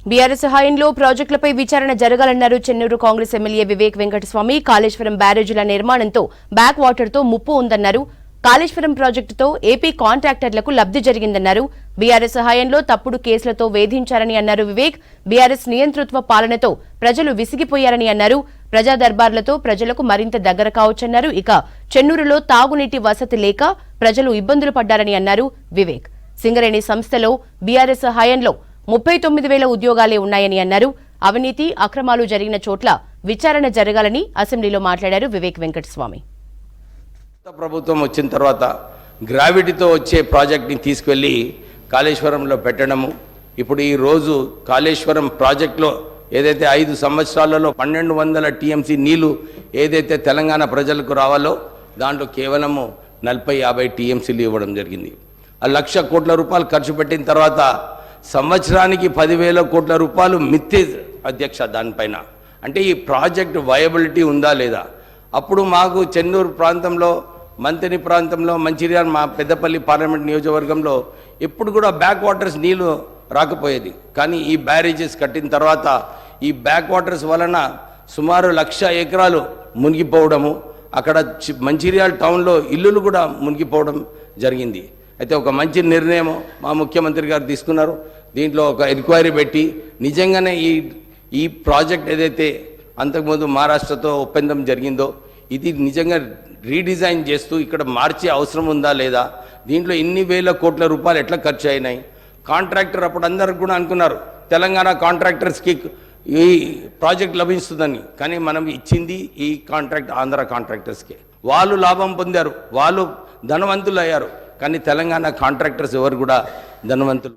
BRS హయాంలో ప్రాజెక్టులపై విచారణ జరగాలన్నారు చెన్నూరు కాంగ్రెస్ ఎమ్మెల్యే వివేక్ వెంకటస్వామి. కాళేశ్వరం బ్యారేజీల నిర్మాణంతో బ్యాక్ వాటర్తో ముప్పు ఉందన్నారు. కాళేశ్వరం ప్రాజెక్టుతో ఏపీ కాంట్రాక్టర్లకు లబ్ధి జరిగిందన్నారు. బీఆర్ఎస్ హయాంలో తప్పుడు కేసులతో వేధించారని అన్నారు వివేక్. బీఆర్ఎస్ నియంతృత్వ పాలనతో ప్రజలు విసిగిపోయారని అన్నారు. ప్రజా దర్బార్లతో ప్రజలకు మరింత దగ్గర కావచ్చన్నారు. ఇక చెన్నూరులో తాగునీటి వసతి లేక ప్రజలు ఇబ్బందులు పడ్డారని అన్నారు వివేక్. సింగరేణి సంస్థలో బీఆర్ఎస్ హయాంలో 39,000 ఉద్యోగాలే ఉన్నాయని అన్నారు. అవినీతి అక్రమాలు జరిగిన చోట్ల విచారణ జరగాలని అసెంబ్లీలో మాట్లాడారు వివేక్ వెంకటస్వామి. ప్రభుత్వం వచ్చిన తర్వాత గ్రావిటీతో వచ్చే ప్రాజెక్ట్ని తీసుకెళ్లి కాళేశ్వరంలో పెట్టడము. ఇప్పుడు ఈ రోజు కాళేశ్వరం ప్రాజెక్టులో ఏదైతే 5 సంవత్సరాలలో 1200 టీఎంసీ నీళ్లు ఏదైతే తెలంగాణ ప్రజలకు రావాలో దాంట్లో కేవలము 40-50 టీఎంసీలు ఇవ్వడం జరిగింది. 1,00,000 కోట్ల రూపాయలు ఖర్చు పెట్టిన తర్వాత సంవత్సరానికి 10,000 కోట్ల రూపాయలు మిత్తే అధ్యక్ష దానిపైన. అంటే ఈ ప్రాజెక్ట్ వయబిలిటీ ఉందా లేదా? అప్పుడు మాకు చెన్నూరు ప్రాంతంలో, మంతిని ప్రాంతంలో, మంచిర్యాల, మా పెద్దపల్లి పార్లమెంట్ నియోజకవర్గంలో ఎప్పుడు కూడా బ్యాక్ వాటర్స్ నీళ్లు రాకపోయేది. కానీ ఈ బ్యారేజెస్ కట్టిన తర్వాత ఈ బ్యాక్ వాటర్స్ వలన సుమారు 1,00,000 ఎకరాలు మునిగిపోవడము, అక్కడ మంచిర్యాల టౌన్లో ఇల్లులు కూడా మునిగిపోవడం జరిగింది. అయితే ఒక మంచి నిర్ణయం మా ముఖ్యమంత్రి గారు తీసుకున్నారు. దీంట్లో ఒక ఎంక్వైరీ పెట్టి నిజంగానే ఈ ప్రాజెక్ట్ ఏదైతే అంతకుముందు మహారాష్ట్రతో ఒప్పందం జరిగిందో ఇది నిజంగా రీడిజైన్ చేస్తూ ఇక్కడ మార్చే అవసరం ఉందా లేదా, దీంట్లో ఇన్ని వేల కోట్ల రూపాయలు ఎట్లా ఖర్చు అయినాయి. కాంట్రాక్టర్ అప్పుడు అందరికి కూడా అనుకున్నారు తెలంగాణ కాంట్రాక్టర్స్కి ఈ ప్రాజెక్ట్ లభిస్తుందని. కానీ మనం ఇచ్చింది ఈ కాంట్రాక్ట్ ఆంధ్ర కాంట్రాక్టర్స్కి. వాళ్ళు లాభం పొందారు, వాళ్ళు ధనవంతులు అయ్యారు. కానీ తెలంగాణ కాంట్రాక్టర్స్ ఎవరు కూడా ధనవంతులు